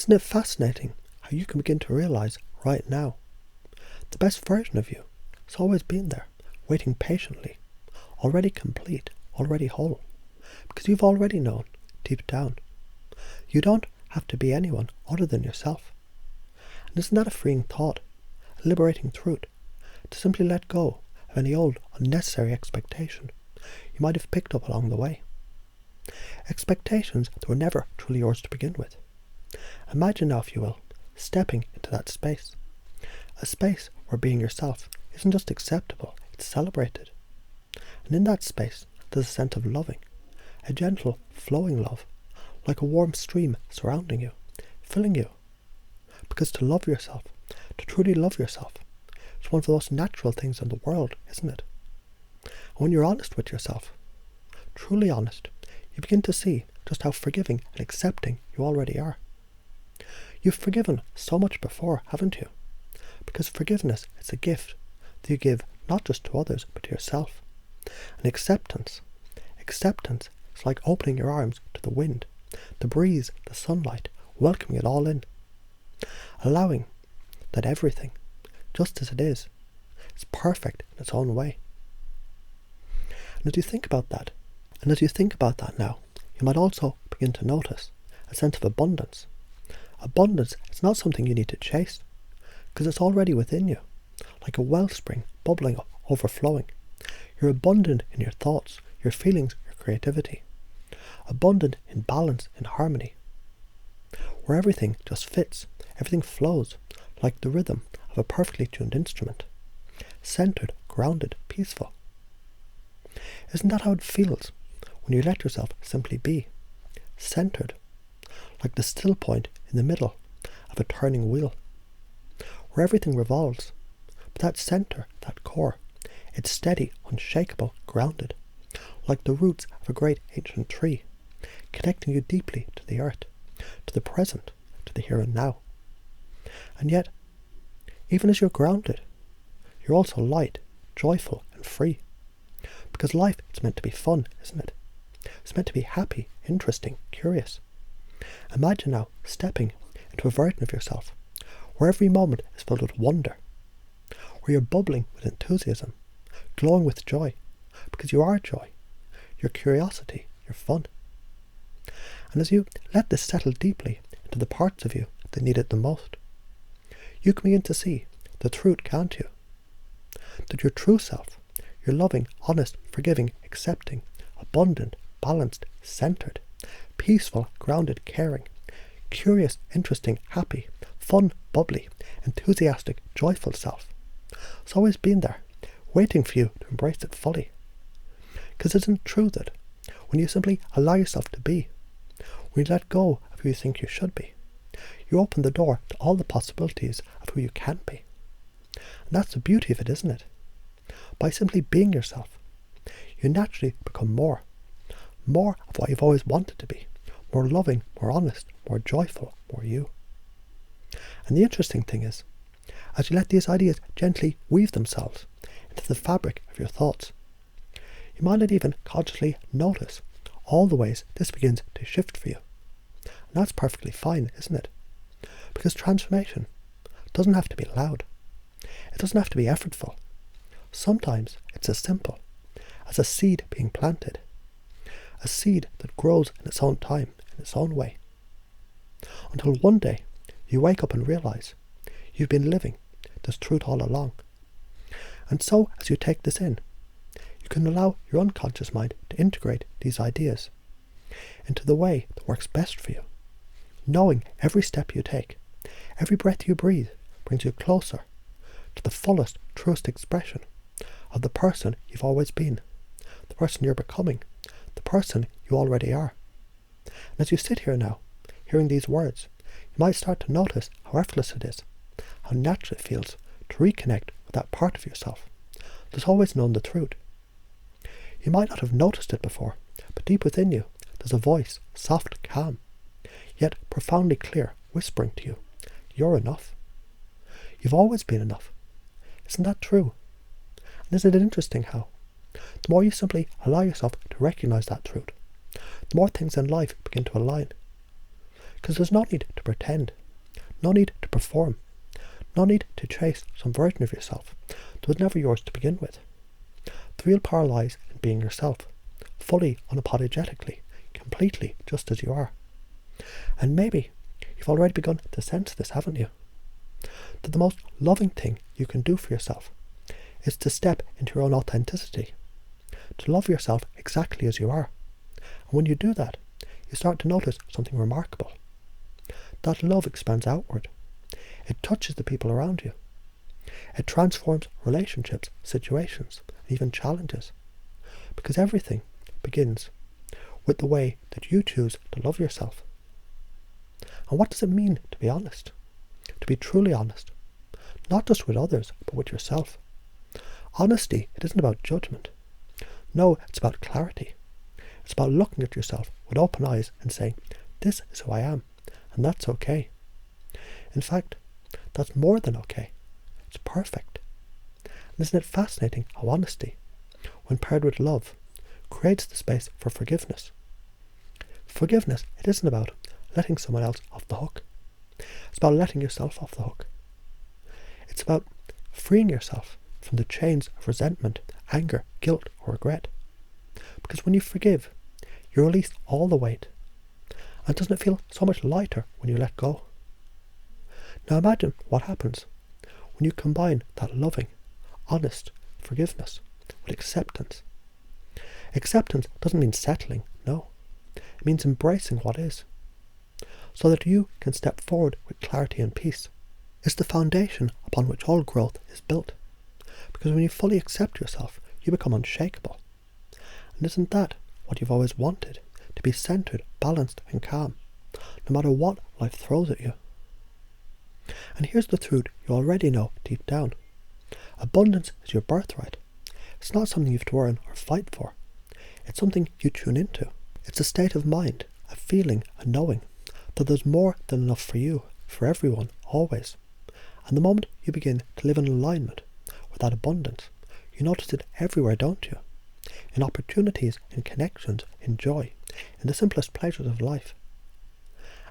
Isn't it fascinating how you can begin to realize right now the best version of you has always been there, waiting patiently, already complete, already whole, because you've already known deep down. You don't have to be anyone other than yourself. And isn't that a freeing thought, a liberating truth, to simply let go of any old unnecessary expectation you might have picked up along the way? Expectations that were never truly yours to begin with. Imagine now, if you will, stepping into that space. A space where being yourself isn't just acceptable, it's celebrated. And in that space, there's a sense of loving, a gentle, flowing love, like a warm stream surrounding you, filling you. Because to love yourself, to truly love yourself, is one of the most natural things in the world, isn't it? And when you're honest with yourself, truly honest, you begin to see just how forgiving and accepting you already are. You've forgiven so much before, haven't you? Because forgiveness is a gift that you give not just to others, but to yourself. And acceptance is like opening your arms to the wind, the breeze, the sunlight, welcoming it all in. Allowing that everything, just as it is perfect in its own way. And as you think about that now, you might also begin to notice a sense of abundance. Abundance is not something you need to chase, because it's already within you, like a wellspring bubbling up, overflowing. You're abundant in your thoughts, your feelings, your creativity. Abundant in balance, in harmony. Where everything just fits, everything flows, like the rhythm of a perfectly tuned instrument. Centered, grounded, peaceful. Isn't that how it feels when you let yourself simply be? Centered, like the still point in the middle of a turning wheel, where everything revolves, but that center, that core, it's steady, unshakable, grounded, like the roots of a great ancient tree, connecting you deeply to the earth, to the present, to the here and now. And yet, even as you're grounded, you're also light, joyful and free. Because life is meant to be fun, isn't it? It's meant to be happy, interesting, curious. Imagine now stepping into a version of yourself where every moment is filled with wonder, where you're bubbling with enthusiasm, glowing with joy, because you are joy, your curiosity, your fun. And as you let this settle deeply into the parts of you that need it the most, you can begin to see the truth, can't you? That your true self, your loving, honest, forgiving, accepting, abundant, balanced, centered, peaceful, grounded, caring, curious, interesting, happy, fun, bubbly, enthusiastic, joyful self, it's always been there, waiting for you to embrace it fully. Because isn't it true that when you simply allow yourself to be, when you let go of who you think you should be, you open the door to all the possibilities of who you can be. And that's the beauty of it, isn't it? By simply being yourself, you naturally become more of what you've always wanted to be, more loving, more honest, more joyful, more you. And the interesting thing is, as you let these ideas gently weave themselves into the fabric of your thoughts, you might not even consciously notice all the ways this begins to shift for you. And that's perfectly fine, isn't it? Because transformation doesn't have to be loud. It doesn't have to be effortful. Sometimes it's as simple as a seed being planted. A seed that grows in its own time, in its own way. Until one day you wake up and realize you've been living this truth all along. And so as you take this in, you can allow your unconscious mind to integrate these ideas into the way that works best for you, knowing every step you take, every breath you breathe brings you closer to the fullest, truest expression of the person you've always been, the person you're becoming, the person you already are. And as you sit here now, hearing these words, you might start to notice how effortless it is, how natural it feels to reconnect with that part of yourself that's always known the truth. You might not have noticed it before, but deep within you, there's a voice, soft, calm, yet profoundly clear, whispering to you, you're enough. You've always been enough. Isn't that true? And isn't it interesting how, the more you simply allow yourself to recognize that truth, the more things in life begin to align. Because there's no need to pretend, no need to perform, no need to chase some version of yourself that was never yours to begin with. The real power lies in being yourself, fully, unapologetically, completely just as you are. And maybe you've already begun to sense this, haven't you? That the most loving thing you can do for yourself is to step into your own authenticity, to love yourself exactly as you are. And when you do that, you start to notice something remarkable. That love expands outward. It touches the people around you. It transforms relationships, situations, and even challenges. Because everything begins with the way that you choose to love yourself. And what does it mean to be honest? To be truly honest. Not just with others, but with yourself. Honesty, it isn't about judgment. No, it's about clarity. It's about looking at yourself with open eyes and saying, this is who I am, and that's okay. In fact, that's more than okay. It's perfect. And isn't it fascinating how honesty, when paired with love, creates the space for forgiveness? Forgiveness, it isn't about letting someone else off the hook. It's about letting yourself off the hook. It's about freeing yourself from the chains of resentment, anger, guilt, or regret. Because when you forgive, you release all the weight. And doesn't it feel so much lighter when you let go? Now imagine what happens when you combine that loving, honest forgiveness with acceptance. Acceptance doesn't mean settling, no. It means embracing what is, so that you can step forward with clarity and peace. It's the foundation upon which all growth is built. Because when you fully accept yourself, you become unshakable. And isn't that what you've always wanted? To be centered, balanced, and calm, no matter what life throws at you. And here's the truth you already know deep down. Abundance is your birthright. It's not something you have to earn or fight for. It's something you tune into. It's a state of mind, a feeling, a knowing that there's more than enough for you, for everyone, always. And the moment you begin to live in alignment with that abundance, you notice it everywhere, don't you? In opportunities, in connections, in joy, in the simplest pleasures of life.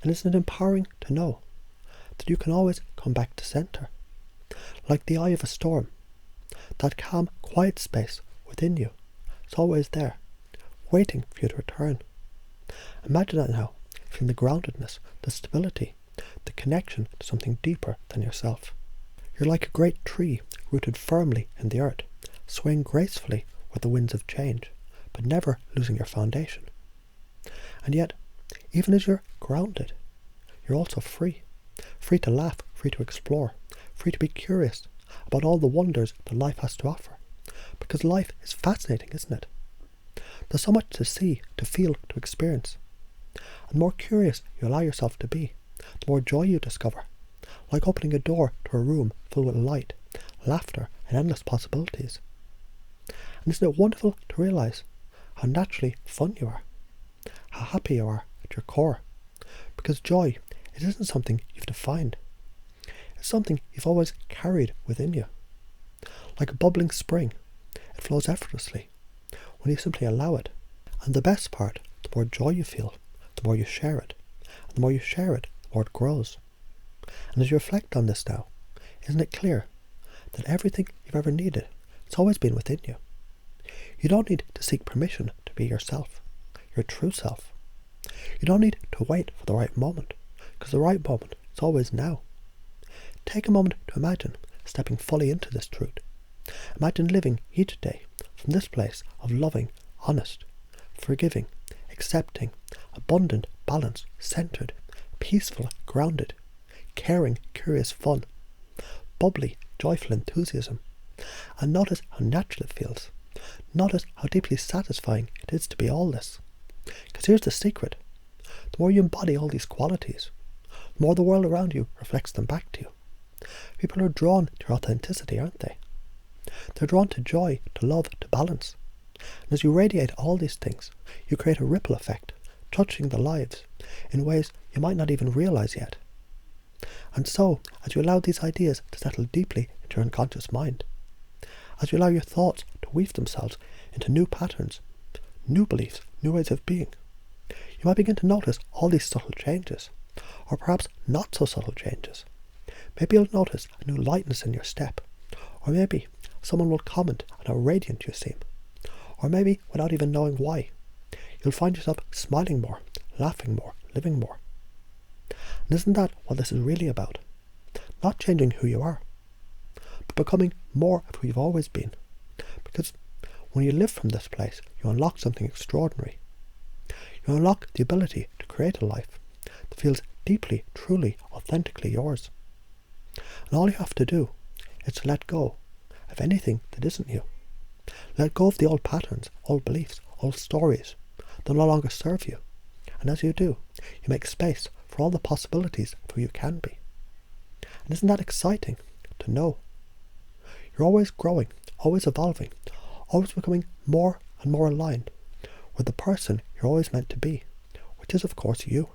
And isn't it empowering to know that you can always come back to center? Like the eye of a storm, that calm, quiet space within you is always there, waiting for you to return. Imagine that now, feeling the groundedness, the stability, the connection to something deeper than yourself. You're like a great tree rooted firmly in the earth, swaying gracefully with the winds of change, but never losing your foundation. And yet, even as you're grounded, you're also free. Free to laugh, free to explore, free to be curious about all the wonders that life has to offer. Because life is fascinating, isn't it? There's so much to see, to feel, to experience. And the more curious you allow yourself to be, the more joy you discover. Like opening a door to a room filled with light, laughter, and endless possibilities. And isn't it wonderful to realise how naturally fun you are? How happy you are at your core? Because joy, it isn't something you've defined. It's something you've always carried within you. Like a bubbling spring, it flows effortlessly when you simply allow it. And the best part, the more joy you feel, the more you share it. And the more you share it, the more it grows. And as you reflect on this now, isn't it clear that everything you've ever needed, it's always been within you? You don't need to seek permission to be yourself, your true self. You don't need to wait for the right moment, because the right moment is always now. Take a moment to imagine stepping fully into this truth. Imagine living each day from this place of loving, honest, forgiving, accepting, abundant, balanced, centered, peaceful, grounded, caring, curious fun, bubbly, joyful enthusiasm. And notice how natural it feels. Notice how deeply satisfying it is to be all this. Because here's the secret. The more you embody all these qualities, the more the world around you reflects them back to you. People are drawn to your authenticity, aren't they? They're drawn to joy, to love, to balance. And as you radiate all these things, you create a ripple effect, touching the lives in ways you might not even realize yet. And so, as you allow these ideas to settle deeply into your unconscious mind, as you allow your thoughts to weave themselves into new patterns, new beliefs, new ways of being, you might begin to notice all these subtle changes, or perhaps not so subtle changes. Maybe you'll notice a new lightness in your step, or maybe someone will comment on how radiant you seem, or maybe without even knowing why, you'll find yourself smiling more, laughing more, living more. And isn't that what this is really about? Not changing who you are, but becoming more of who you've always been. Because when you live from this place, you unlock something extraordinary. You unlock the ability to create a life that feels deeply, truly, authentically yours. And all you have to do is to let go of anything that isn't you. Let go of the old patterns, old beliefs, old stories that no longer serve you. And as you do, you make space for all the possibilities of who you can be. And isn't that exciting to know? You're always growing, always evolving, always becoming more and more aligned with the person you're always meant to be, which is of course you.